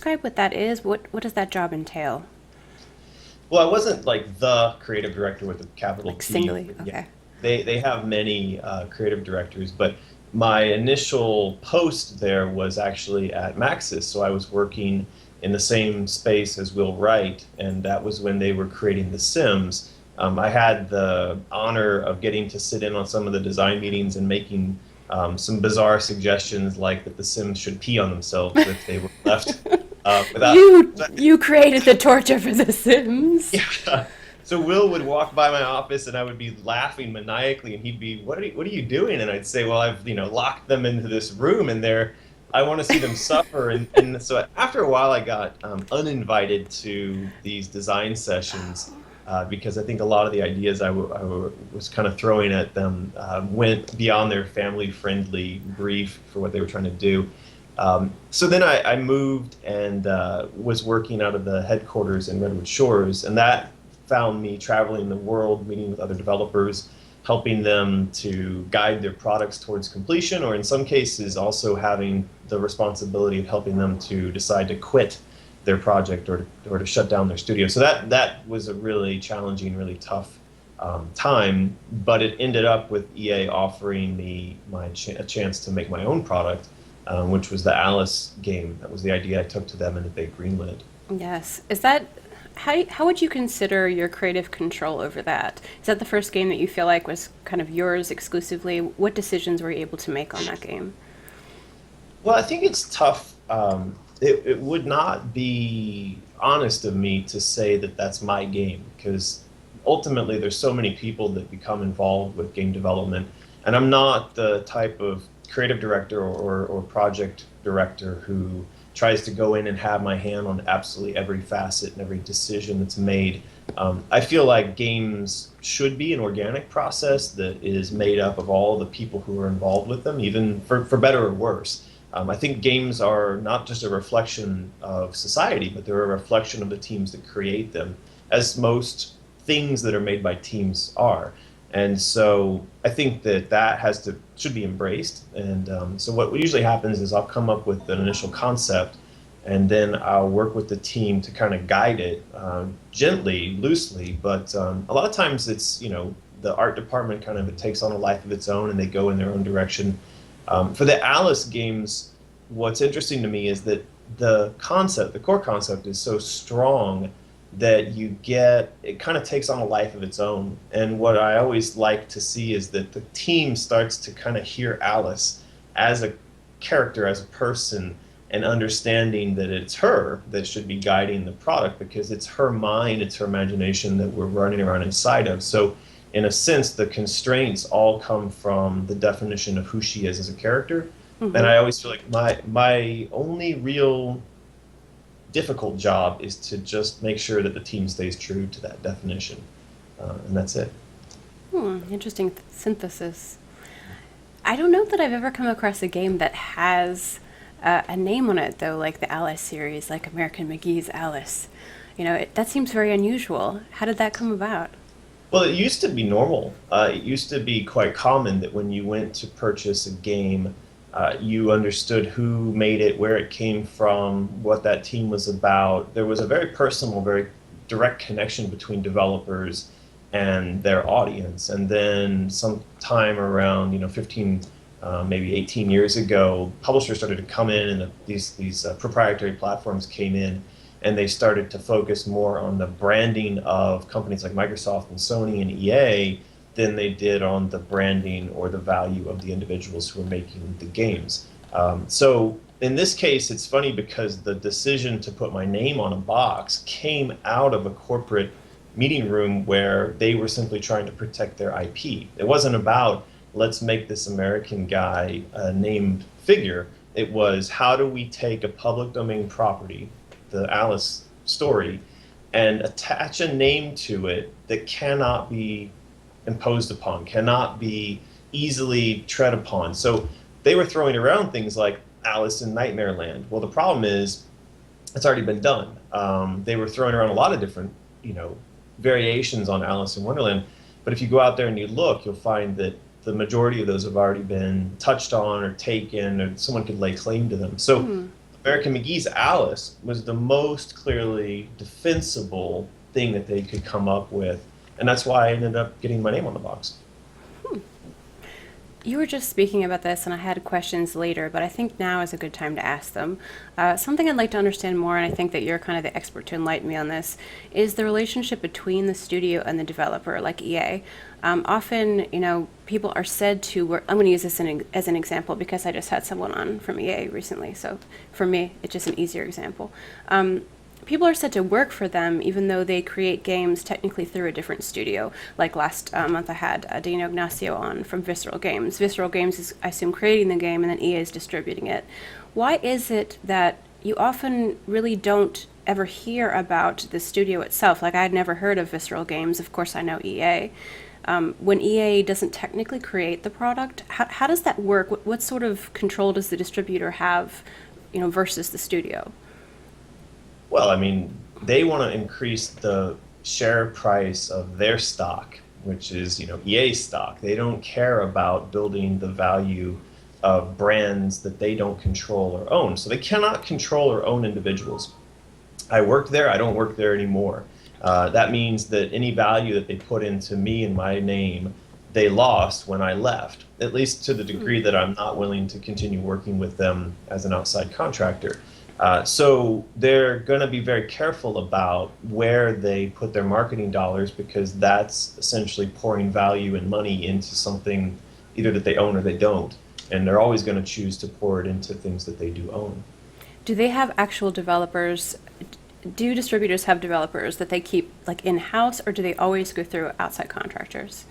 describe what that is? What does that job entail? Well, I wasn't like the creative director with a capital Like T. singly? Yeah, Okay. they have many creative directors, but my initial post there was actually at Maxis, so I was working in the same space as Will Wright, and that was when they were creating The Sims. I had the honor of getting to sit in on some of the design meetings and making some bizarre suggestions, like that The Sims should pee on themselves if they were left without. You created the torture for The Sims. Yeah. So Will would walk by my office and I would be laughing maniacally and he'd be, what are you doing? And I'd say, well, I've, locked them into this room and I want to see them suffer. And so after a while I got uninvited to these design sessions because I think a lot of the ideas was kind of throwing at them went beyond their family-friendly brief for what they were trying to do. So then I moved and was working out of the headquarters in Redwood Shores, and that found me traveling the world, meeting with other developers, helping them to guide their products towards completion, or in some cases also having the responsibility of helping them to decide to quit their project or to shut down their studio. So that was a really challenging, really tough time, but it ended up with EA offering me a chance to make my own product, which was the Alice game. That was the idea I took to them and that they greenlit. Yes. Is that how would you consider your creative control over that? Is that the first game that you feel like was kind of yours exclusively? What decisions were you able to make on that game? Well, I think it's tough. It would not be honest of me to say that that's my game because ultimately there's so many people that become involved with game development, and I'm not the type of creative director or project director who tries to go in and have my hand on absolutely every facet and every decision that's made. I feel like games should be an organic process that is made up of all the people who are involved with them, even for better or worse. I think games are not just a reflection of society, but they're a reflection of the teams that create them, as most things that are made by teams are. And so I think that should be embraced. And so what usually happens is I'll come up with an initial concept, and then I'll work with the team to kind of guide it gently, loosely. But a lot of times it's the art department kind of it takes on a life of its own, and they go in their own direction. For the Alice games, what's interesting to me is that the core concept is so strong that it kind of takes on a life of its own. And what I always like to see is that the team starts to kind of hear Alice as a character, as a person, and understanding that it's her that should be guiding the product because it's her mind, it's her imagination that we're running around inside of. So in a sense, the constraints all come from the definition of who she is as a character. And Hmm. I always feel like my only real difficult job is to just make sure that the team stays true to that definition, and that's it. Interesting synthesis. I don't know that I've ever come across a game that has a name on it, though, like the Alice series, like American McGee's Alice. That seems very unusual. How did that come about? Well, it used to be normal. It used to be quite common that when you went to purchase a game, you understood who made it, where it came from, what that team was about. There was a very personal, very direct connection between developers and their audience. And then sometime around, 15, maybe 18 years ago, publishers started to come in and these proprietary platforms came in and they started to focus more on the branding of companies like Microsoft and Sony and EA than they did on the branding or the value of the individuals who were making the games. So in this case, it's funny because the decision to put my name on a box came out of a corporate meeting room where they were simply trying to protect their IP. It wasn't about let's make this American guy a named figure. It was how do we take a public domain property, the Alice story, and attach a name to it that cannot be imposed upon, cannot be easily tread upon. So they were throwing around things like Alice in Nightmare Land. Well, the problem is it's already been done. They were throwing around a lot of different, variations on Alice in Wonderland. But if you go out there and you look, you'll find that the majority of those have already been touched on or taken, or someone could lay claim to them. So American McGee's Alice was the most clearly defensible thing that they could come up with, and that's why I ended up getting my name on the box. You were just speaking about this, and I had questions later, but I think now is a good time to ask them. Something I'd like to understand more, and I think that you're kind of the expert to enlighten me on this, is the relationship between the studio and the developer, like EA. Often, people are said to work. I'm going to use this as an example because I just had someone on from EA recently, so for me, it's just an easier example. People are said to work for them even though they create games technically through a different studio. Like last month I had Dino Ignacio on from Visceral Games. Visceral Games is, I assume, creating the game and then EA is distributing it. Why is it that you often really don't ever hear about the studio itself? Like, I had never heard of Visceral Games. Of course I know EA. When EA doesn't technically create the product, how does that work? What sort of control does the distributor have, versus the studio? Well, I mean, they want to increase the share price of their stock, which is, EA stock. They don't care about building the value of brands that they don't control or own. So they cannot control or own individuals. I worked there. I don't work there anymore. That means that any value that they put into me and my name, they lost when I left, at least to the degree that I'm not willing to continue working with them as an outside contractor. So they're going to be very careful about where they put their marketing dollars, because that's essentially pouring value and money into something either that they own or they don't. And they're always going to choose to pour it into things that they do own. Do they have actual developers? Do distributors have developers that they keep like in-house, or do they always go through outside contractors?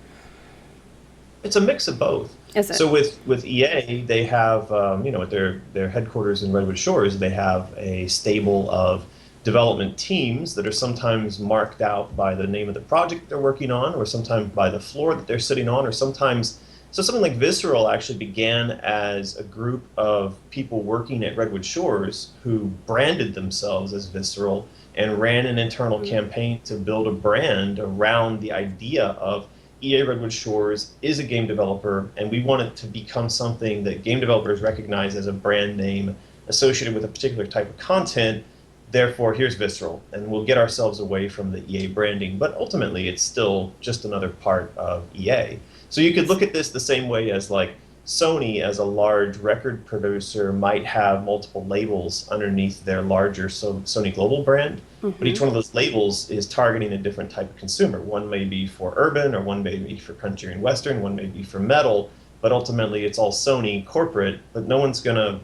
It's a mix of both. Is it? So with EA, they have, at their headquarters in Redwood Shores, they have a stable of development teams that are sometimes marked out by the name of the project they're working on, or sometimes by the floor that they're sitting on, or sometimes. So something like Visceral actually began as a group of people working at Redwood Shores who branded themselves as Visceral and ran an internal campaign to build a brand around the idea of EA Redwood Shores is a game developer, and we want it to become something that game developers recognize as a brand name associated with a particular type of content. Therefore, here's Visceral, and we'll get ourselves away from the EA branding. But ultimately, it's still just another part of EA. So you could look at this the same way as like Sony, as a large record producer, might have multiple labels underneath their larger Sony Global brand. But each one of those labels is targeting a different type of consumer. One may be for urban, or one may be for country and western, one may be for metal, but ultimately it's all Sony corporate, but no one's going to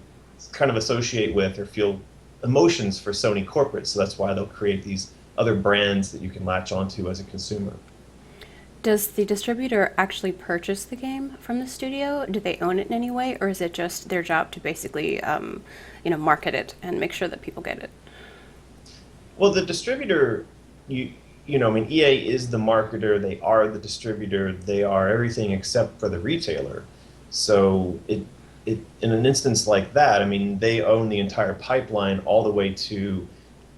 kind of associate with or feel emotions for Sony corporate, so that's why they'll create these other brands that you can latch onto as a consumer. Does the distributor actually purchase the game from the studio? Do they own it in any way, or is it just their job to basically, market it and make sure that people get it? Well, the distributor, EA is the marketer, they are the distributor, they are everything except for the retailer. So in an instance like that, I mean, they own the entire pipeline all the way to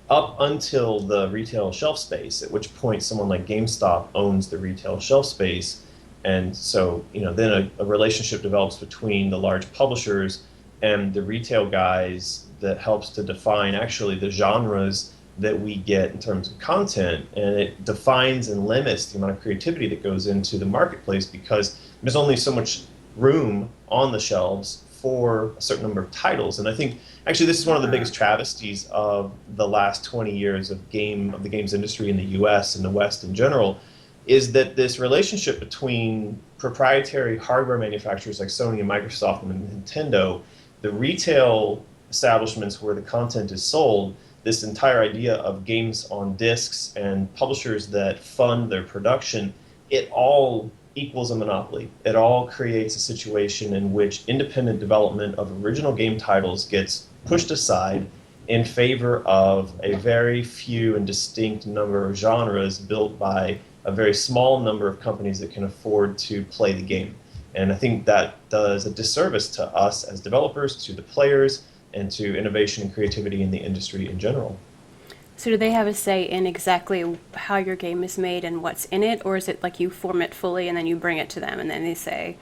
up until the retail shelf space, at which point someone like GameStop owns the retail shelf space. And so, then a relationship develops between the large publishers and the retail guys that helps to define actually the genres that we get in terms of content, and it defines and limits the amount of creativity that goes into the marketplace, because there's only so much room on the shelves for a certain number of titles. And I think actually this is one of the biggest travesties of the last 20 years of the games industry in the US and the West in general, is that this relationship between proprietary hardware manufacturers like Sony and Microsoft and Nintendo, the retail establishments where the content is sold, this entire idea of games on discs and publishers that fund their production, it all equals a monopoly. It all creates a situation in which independent development of original game titles gets pushed aside in favor of a very few and distinct number of genres built by a very small number of companies that can afford to play the game. And I think that does a disservice to us as developers, to the players, and to innovation and creativity in the industry in general. So do they have a say in exactly how your game is made and what's in it, or is it like you form it fully and then you bring it to them and then they say?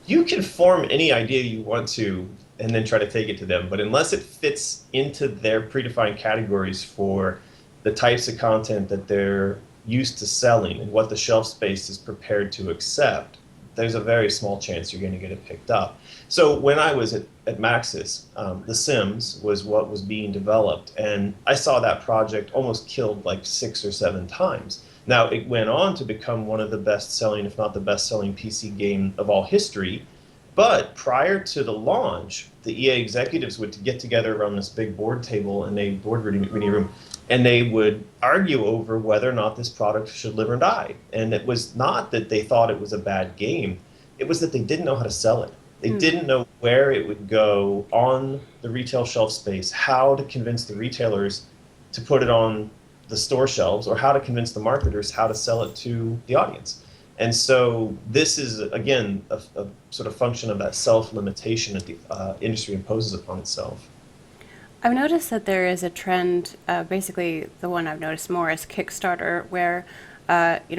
You can form any idea you want to and then try to take it to them. But unless it fits into their predefined categories for the types of content that they're used to selling and what the shelf space is prepared to accept, there's a very small chance you're going to get it picked up. So when I was at Maxis, The Sims was what was being developed, and I saw that project almost killed like 6 or 7 times. Now, it went on to become one of the best-selling, if not the best-selling PC game of all history, but prior to the launch, the EA executives would get together around this big board table in a board reading room, and they would argue over whether or not this product should live or die. And it was not that they thought it was a bad game, it was that they didn't know how to sell it. They didn't know where it would go on the retail shelf space, how to convince the retailers to put it on the store shelves, or how to convince the marketers how to sell it to the audience. And so this is, again, a sort of function of that self-limitation that the industry imposes upon itself. I've noticed that there is a trend, basically the one I've noticed more is Kickstarter, where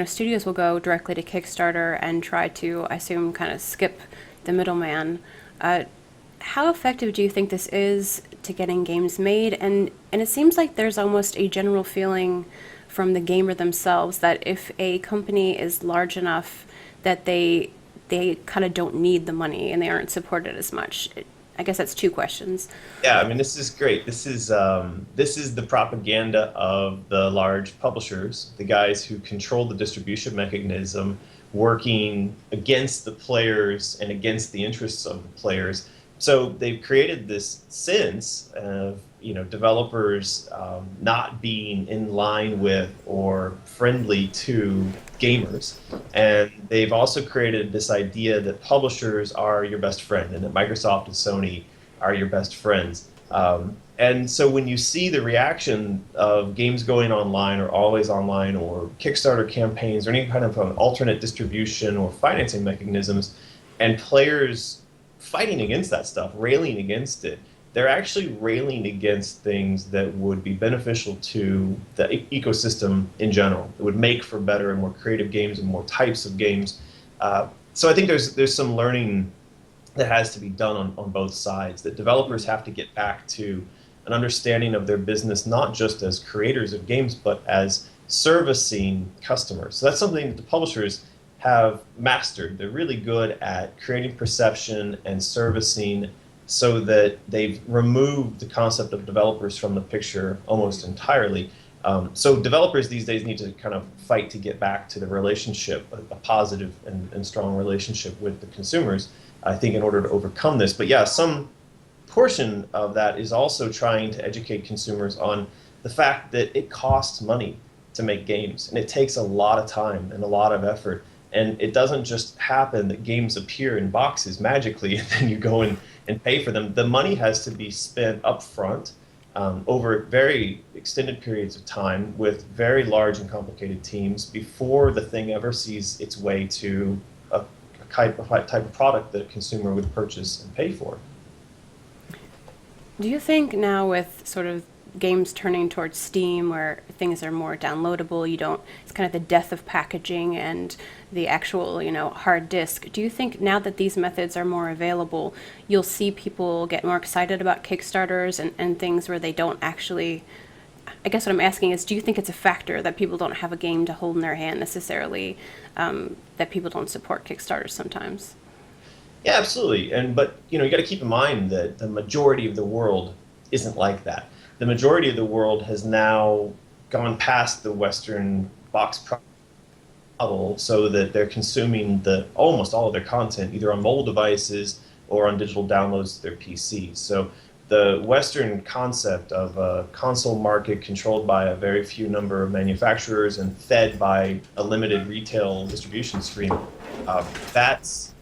studios will go directly to Kickstarter and try to, I assume, kind of skip the middleman. How effective do you think this is to getting games made? And it seems like there's almost a general feeling from the gamer themselves that if a company is large enough that they kind of don't need the money and they aren't supported as much. I guess that's two questions. Yeah, I mean, this is great. This is the propaganda of the large publishers, the guys who control the distribution mechanism, working against the players and against the interests of the players. So they've created this sense of developers not being in line with or friendly to gamers, and they've also created this idea that publishers are your best friend and that Microsoft and Sony are your best friends. And so when you see the reaction of games going online or always online or Kickstarter campaigns or any kind of an alternate distribution or financing mechanisms, and players fighting against that stuff, railing against it, they're actually railing against things that would be beneficial to the ecosystem in general. It would make for better and more creative games and more types of games. So I think there's some learning that has to be done on both sides, that developers have to get back to an understanding of their business, not just as creators of games, but as servicing customers. So that's something that the publishers have mastered. They're really good at creating perception and servicing, so that they've removed the concept of developers from the picture almost entirely. So developers these days need to kind of fight to get back to the relationship, a positive and strong relationship with the consumers, I think, in order to overcome this. But yeah, some portion of that is also trying to educate consumers on the fact that it costs money to make games, and it takes a lot of time and a lot of effort. And it doesn't just happen that games appear in boxes magically and then you go and pay for them. The money has to be spent up front over very extended periods of time with very large and complicated teams before the thing ever sees its way to a type of product that a consumer would purchase and pay for. Do you think now, with sort of games turning towards Steam, where things are more downloadable, it's kind of the death of packaging and the actual, hard disk. Do you think now that these methods are more available, you'll see people get more excited about Kickstarters and things where they don't actually, I guess what I'm asking is, do you think it's a factor that people don't have a game to hold in their hand necessarily, that people don't support Kickstarters sometimes? Yeah, absolutely. But you got to keep in mind that the majority of the world isn't like that. The majority of the world has now gone past the Western box model, so that they're consuming almost all of their content either on mobile devices or on digital downloads to their PCs. So the Western concept of a console market controlled by a very few number of manufacturers and fed by a limited retail distribution stream, that's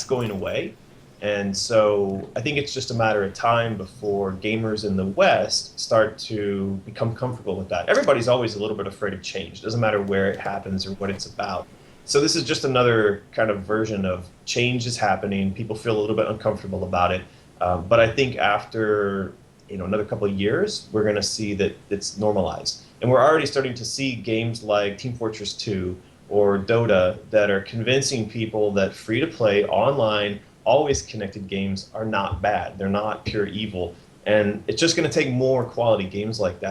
going away. And so I think it's just a matter of time before gamers in the West start to become comfortable with that. Everybody's always a little bit afraid of change. It doesn't matter where it happens or what it's about. So this is just another kind of version of change is happening. People feel a little bit uncomfortable about it. But I think after another couple of years, we're going to see that it's normalized. And we're already starting to see games like Team Fortress 2 or Dota that are convincing people that free-to-play online always connected games are not bad. They're not pure evil. And it's just going to take more quality games like that